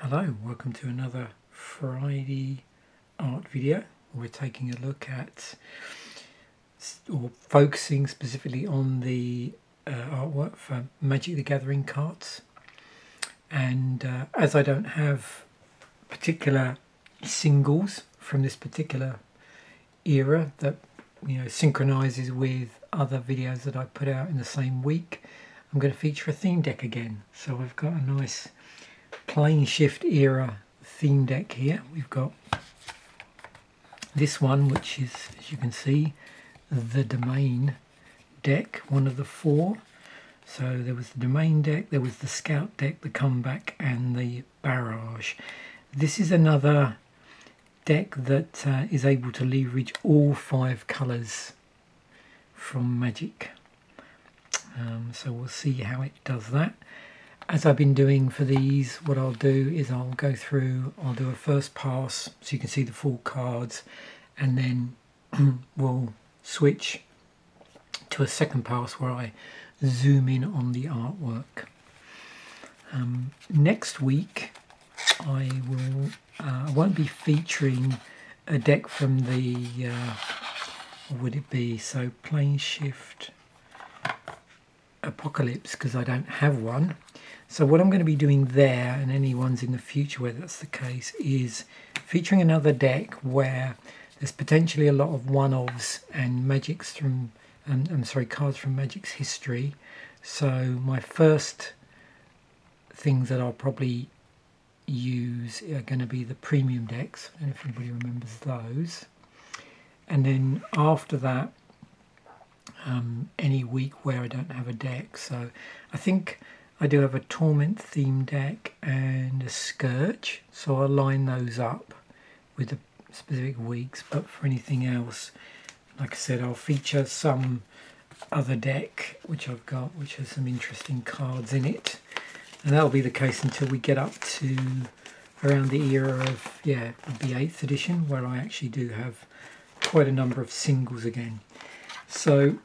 Hello, welcome to another Friday art video. We're taking a look at, or focusing specifically on the artwork for Magic the Gathering cards. And as I don't have particular singles from this particular era that synchronizes with other videos that I put out in the same week, I'm going to feature a theme deck again. So I've got a nice Planeshift era theme deck here. We've got this one, which is, as you can see, the Domain deck, one of the four. So there was the Domain deck, there was the Scout deck, the Comeback, and the Barrage. This is another deck that is able to leverage all 5 colours from Magic. So we'll see how it does that. As I've been doing for these, what I'll do is I'll go through, I'll do a first pass so you can see the full cards, and then we'll switch to a second pass where I zoom in on the artwork. Next week I won't be featuring a deck from the, what would it be, so Planeshift Apocalypse, because I don't have one. So what I'm going to be doing there, and any ones in the future where that's the case, is featuring another deck where there's potentially a lot of one-offs and magics from, cards from Magic's history. So my first things that I'll probably use are going to be the premium decks. I don't know if anybody remembers those. And then after that, any week where I don't have a deck. So I think I do have a Torment theme deck and a Scourge, so I'll line those up with the specific weeks. But for anything else, like I said, I'll feature some other deck which I've got, which has some interesting cards in it, and that'll be the case until we get up to around the era of the 8th edition, where I actually do have quite a number of singles again. So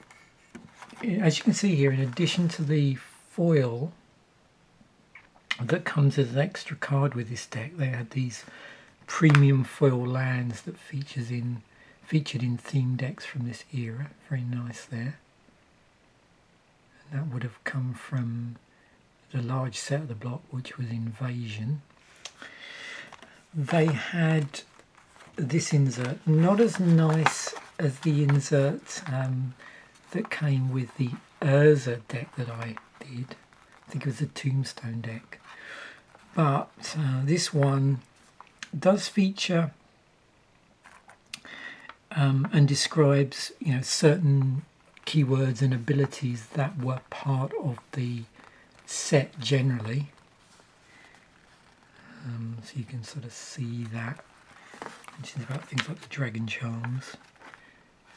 as you can see here, in addition to the foil that comes as an extra card with this deck, they had these premium foil lands that featured in theme decks from this era. Very nice there. And that would have come from the large set of the block, which was Invasion. They had this insert, not as nice as the insert that came with the Urza deck that I did. I think it was a Tombstone deck. But this one does feature and describes certain keywords and abilities that were part of the set generally. So you can sort of see that. It's about things like the Dragon Charms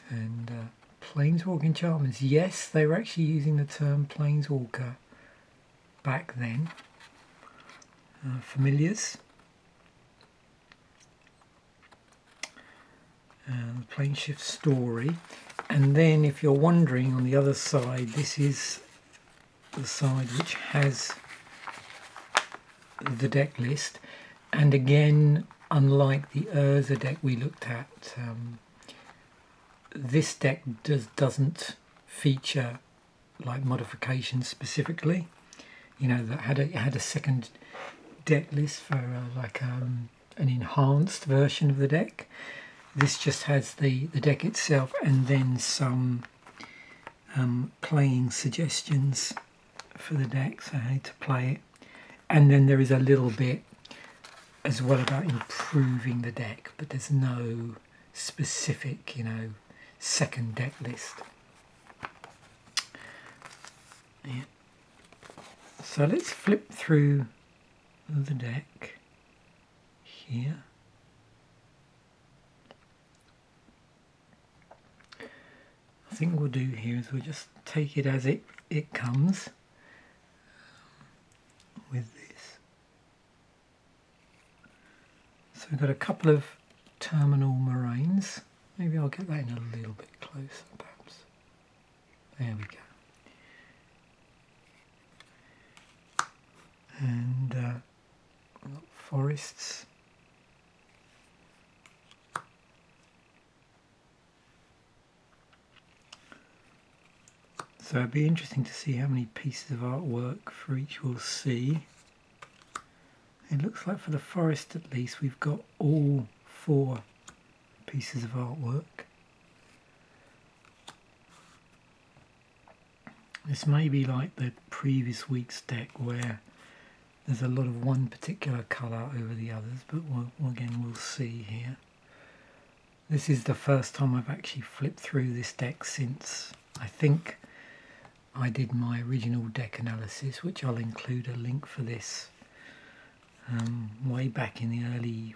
and Planeswalking Charmers. Yes, they were actually using the term Planeswalker back then. Familiars. The Planeshift story. And then if you're wondering, on the other side, this is the side which has the deck list. And again, unlike the Urza deck we looked at, this deck doesn't feature like modifications specifically. That had a second deck list for an enhanced version of the deck. This just has the deck itself and then some playing suggestions for the deck, so how to play it. And then there is a little bit as well about improving the deck, but there's no specific, second deck list. Yeah. So let's flip through the deck here. I think what we'll do here is we'll just take it as it comes with this. So we've got a couple of terminal moraines. Maybe I'll get that in a little bit closer perhaps. There we go. And forests. So it'd be interesting to see how many pieces of artwork for each we'll see. It looks like for the forest at least we've got all 4 pieces of artwork. This may be like the previous week's deck where there's a lot of one particular colour over the others, but we'll see here. This is the first time I've actually flipped through this deck since I think I did my original deck analysis, which I'll include a link for this way back in the early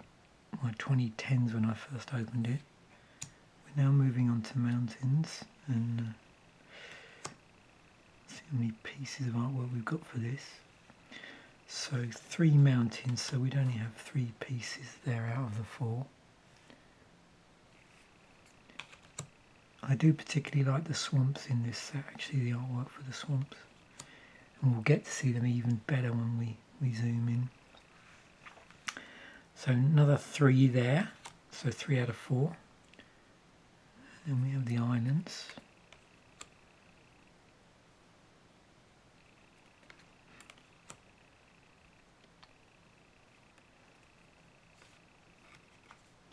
2010s when I first opened it. We're now moving on to mountains and see how many pieces of artwork we've got for this. So 3 mountains, so we'd only have 3 pieces there out of the 4. I do particularly like the swamps in this set, actually, the artwork for the swamps. And we'll get to see them even better when we zoom in. So another 3 there, so 3 out of 4. And then we have the islands.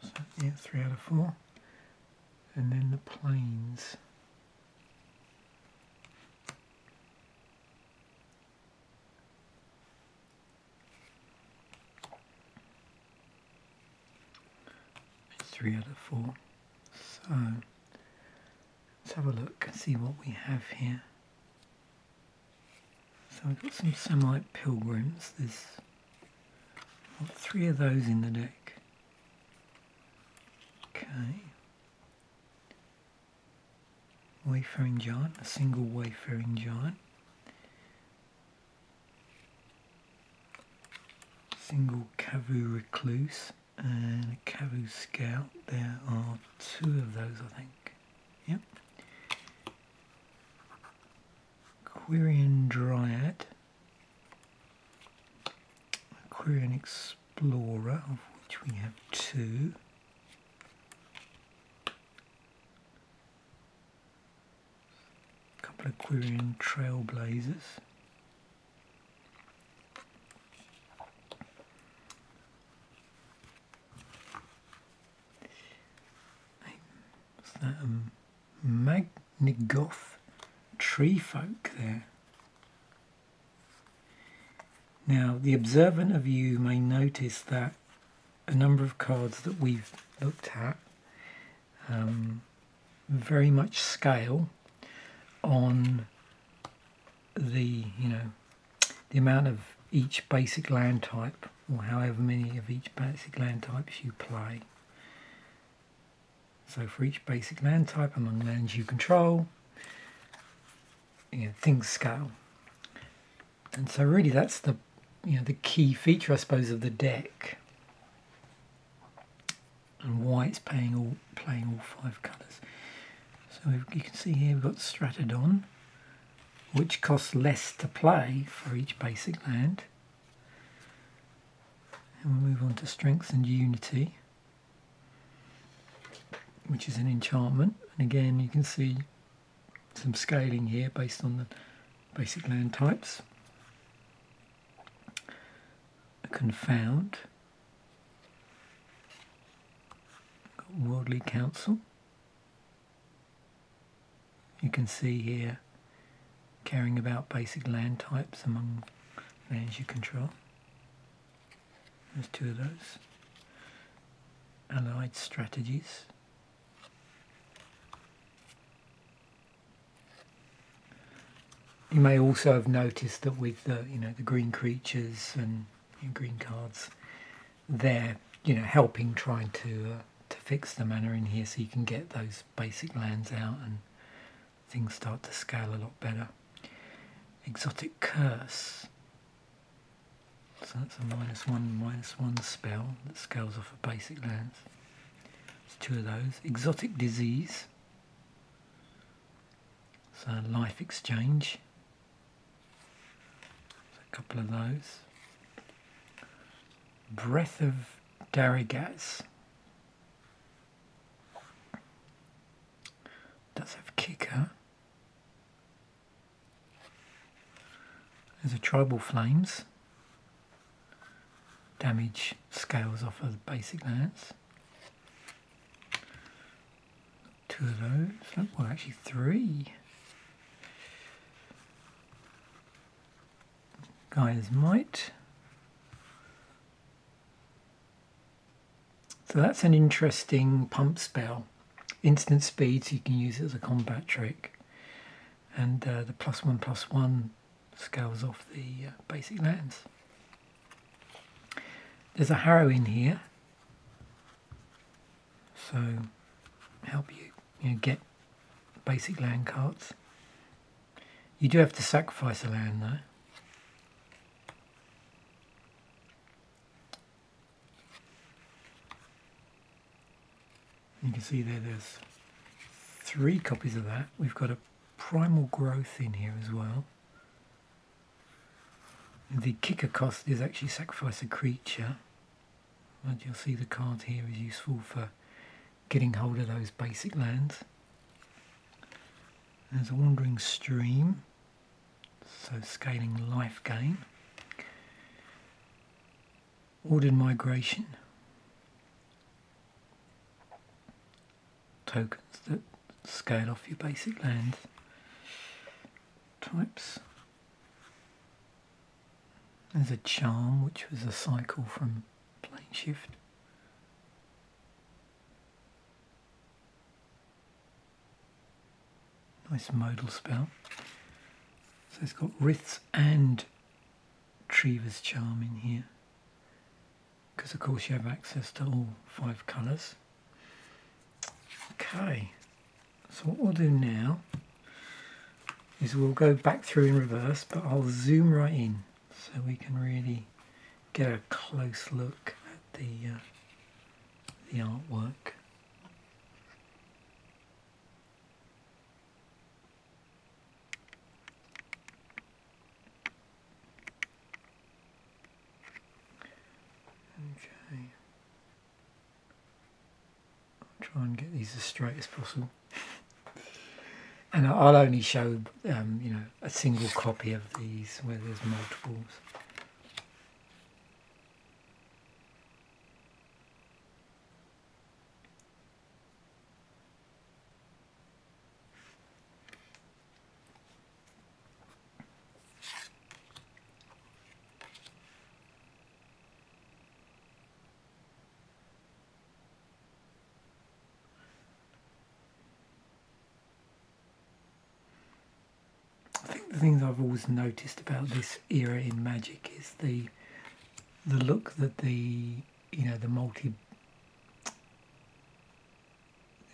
So yeah, 3 out of 4. And then the plains. It's 3 out of 4. So let's have a look and see what we have here. So we've got some Semite pilgrims. There's 3 of those in the deck. Okay. Wayfaring giant, a single wayfaring giant. Single Kavu recluse and a Kavu scout. There are 2 of those, I think. Yep. Quirion dryad. Quirion explorer, of which we have 2. Couple of Quirion trailblazers. What's that? Magnigoth tree folk there. Now, the observant of you may notice that a number of cards that we've looked at very much scale on the amount of each basic land type, or however many of each basic land types you play. So for each basic land type among lands you control, things scale. And so really that's the the key feature, I suppose, of the deck, and why it's playing all 5 colours. So you can see here we've got Stratodon, which costs less to play for each basic land. And we'll move on to Strength and Unity, which is an enchantment. And again, you can see some scaling here based on the basic land types. A Confound. Got Worldly Council. You can see here caring about basic land types among lands you control. There's 2 of those. Allied Strategies. You may also have noticed that with the the green creatures and green cards, they're helping trying to fix the mana in here, so you can get those basic lands out and things start to scale a lot better. Exotic Curse. So that's a -1/-1 spell that scales off of basic lands. There's 2 of those. Exotic Disease. So Life Exchange. There's a couple of those. Breath of Darigaz. Does have kicker. There's a Tribal Flames. Damage scales off of the basic lands. 2 of those. Well, actually 3. Gaia's Might. So that's an interesting pump spell. Instant speed, so you can use it as a combat trick. And the +1/+1 scales off the basic lands. There's a Harrow in here, so help you get basic land cards. You do have to sacrifice a land though. You can see there's 3 copies of that. We've got a Primal Growth in here as well. The kicker cost is actually sacrifice a creature. And you'll see the card here is useful for getting hold of those basic lands. There's a Wandering Stream, so scaling life gain. Ordered Migration. Tokens that scale off your basic land types. There's a Charm, which was a cycle from Planeshift. Nice modal spell. So it's got Wraiths and Treever's Charm in here, because of course you have access to all 5 colours. Okay, so what we'll do now is we'll go back through in reverse, but I'll zoom right in so we can really get a close look at the artwork. Okay, I'll try and get these as straight as possible. And I'll only show a single copy of these where there's multiples. The things I've always noticed about this era in Magic is the look that the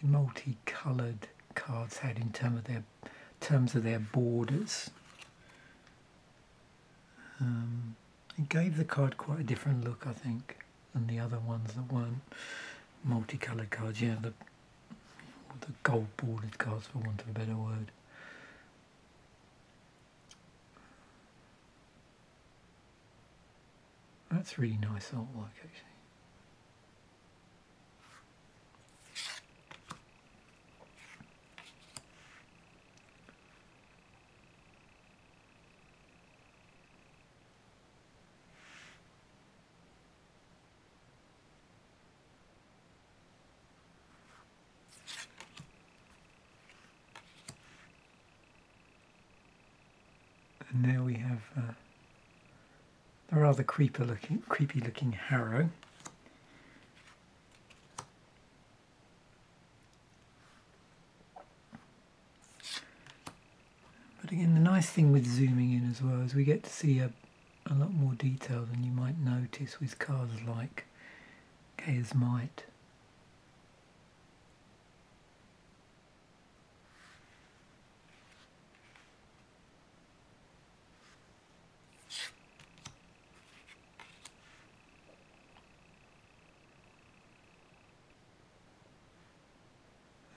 multi-coloured cards had in terms of their borders. It gave the card quite a different look, I think, than the other ones that weren't multicoloured cards. Yeah, the gold bordered cards, for want of a better word. That's really nice artwork, actually. And there we have a rather creepy looking Harrow. But again, the nice thing with zooming in as well is we get to see a lot more detail than you might notice with cards like Gaia's Might.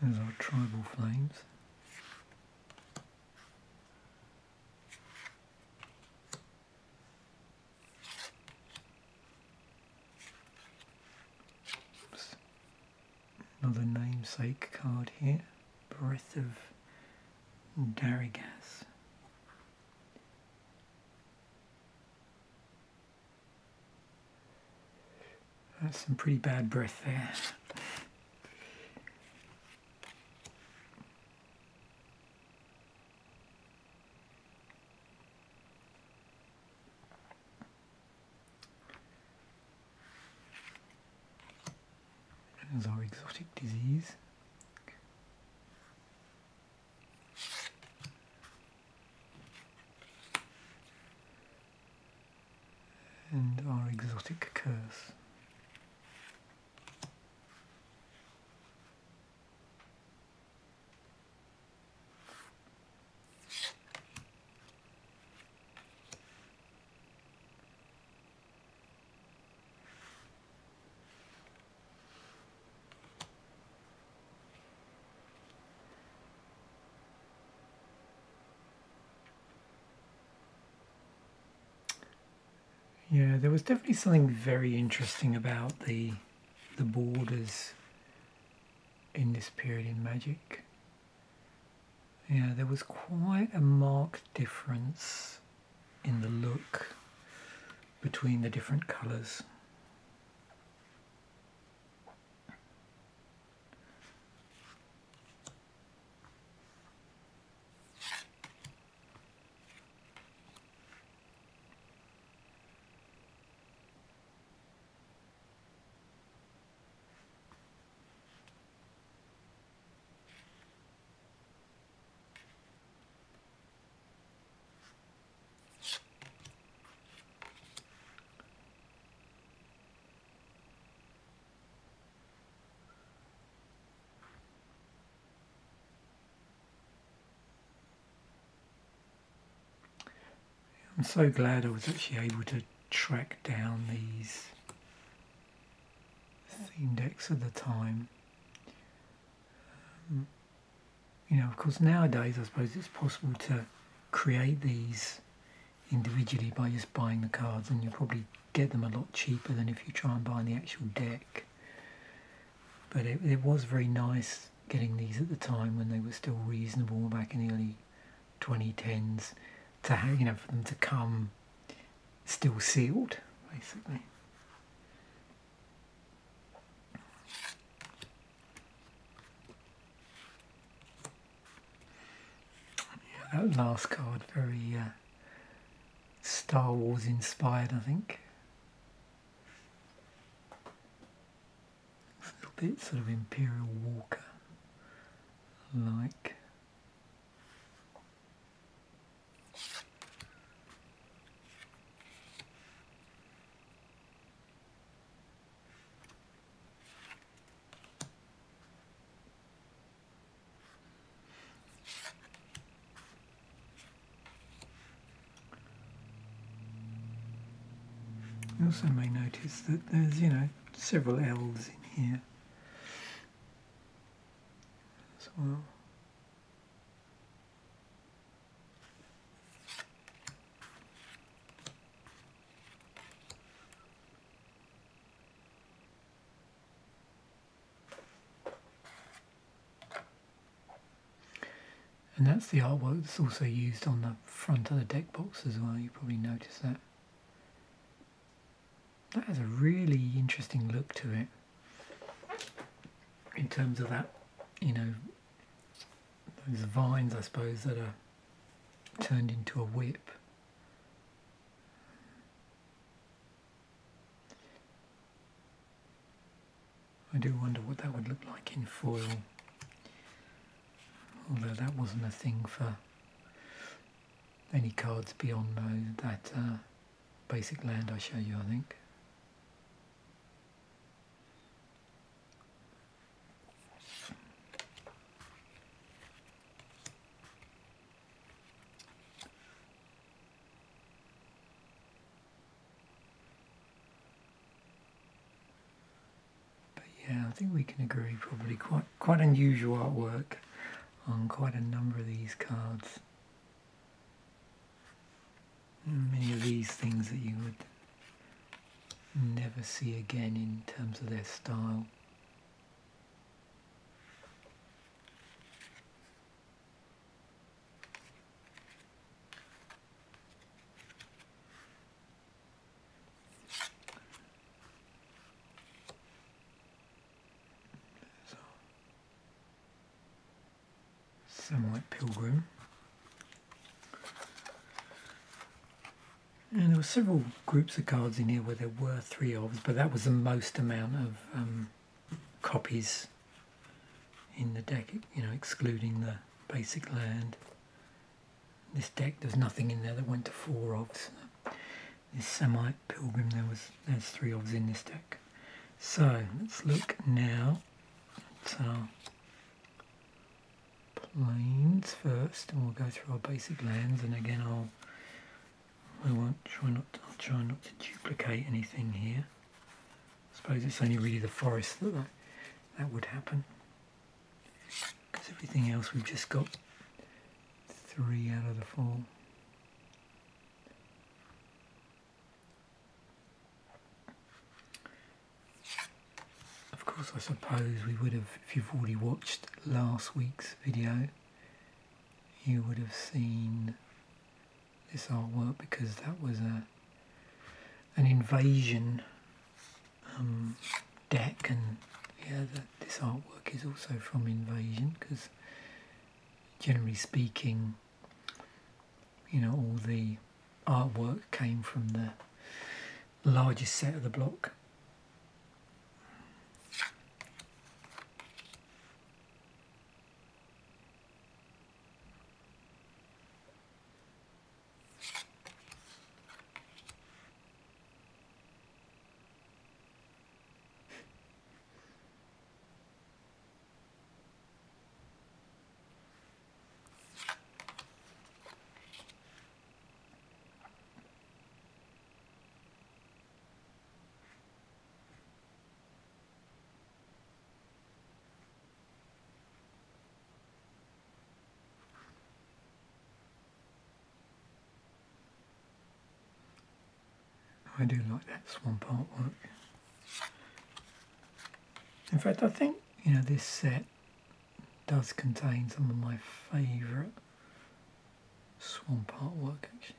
There's our Tribal Flames. Another namesake card here, Breath of Darigas. That's some pretty bad breath there. There's our exotic disease. And our exotic curse. Yeah, there was definitely something very interesting about the borders in this period in Magic. Yeah, there was quite a marked difference in the look between the different colours. I'm so glad I was actually able to track down these theme decks at the time. You know, of course, nowadays I suppose it's possible to create these individually by just buying the cards, and you probably get them a lot cheaper than if you try and buy the actual deck. But it was very nice getting these at the time when they were still reasonable back in the early 2010s, to have, you know, for them to come still sealed, basically. Yeah, that last card, very Star Wars inspired, I think. A little bit sort of Imperial Walker like. You also may notice that there's, you know, several elves in here as well. And that's the artwork that's also used on the front of the deck box as well. You probably noticed that. That has a really interesting look to it in terms of that, you know, those vines, I suppose, that are turned into a whip. I do wonder what that would look like in foil, although that wasn't a thing for any cards beyond that basic land I showed you, I think. Yeah, I think we can agree probably quite unusual artwork on quite a number of these cards. Many of these things that you would never see again in terms of their style. Samite Pilgrim. And there were several groups of cards in here where there were 3 ofs, but that was the most amount of copies in the deck, you know, excluding the basic land. This deck, there's nothing in there that went to 4 ofs. This Samite Pilgrim, there's 3 ofs in this deck. So let's look now at our planes first, and we'll go through our basic lands. And again, I'll try not to duplicate anything here. I suppose it's only really the forest that would happen, because everything else we've just got 3 out of the 4. Of course, I suppose we would have, if you've already watched last week's video, you would have seen this artwork, because that was an invasion deck, and yeah, this artwork is also from Invasion, because generally speaking, you know, all the artwork came from the largest set of the block. I do like that swamp artwork. In fact, I think, you know, this set does contain some of my favourite swamp artwork, actually.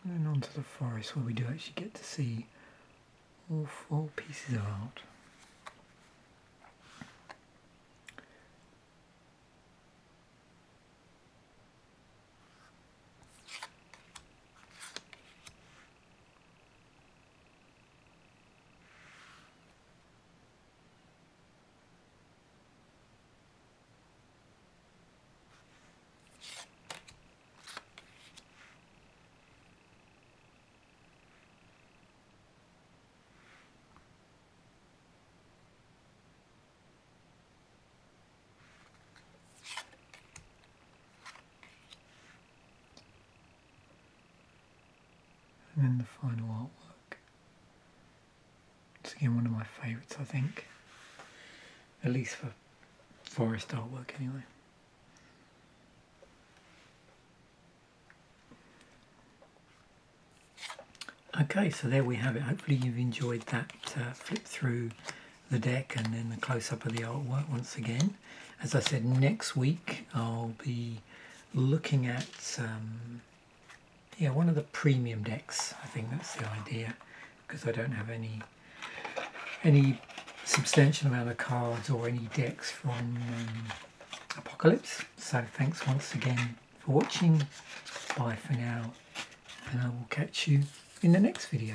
And then onto the forest, where we do actually get to see all 4 pieces of art. And then the final artwork. It's again one of my favourites, I think. At least for forest artwork, anyway. Okay, so there we have it. Hopefully you've enjoyed that flip through the deck and then the close-up of the artwork once again. As I said, next week I'll be looking at one of the premium decks. I think that's the idea, because I don't have any substantial amount of cards or any decks from Apocalypse. So thanks once again for watching. Bye for now, and I will catch you in the next video.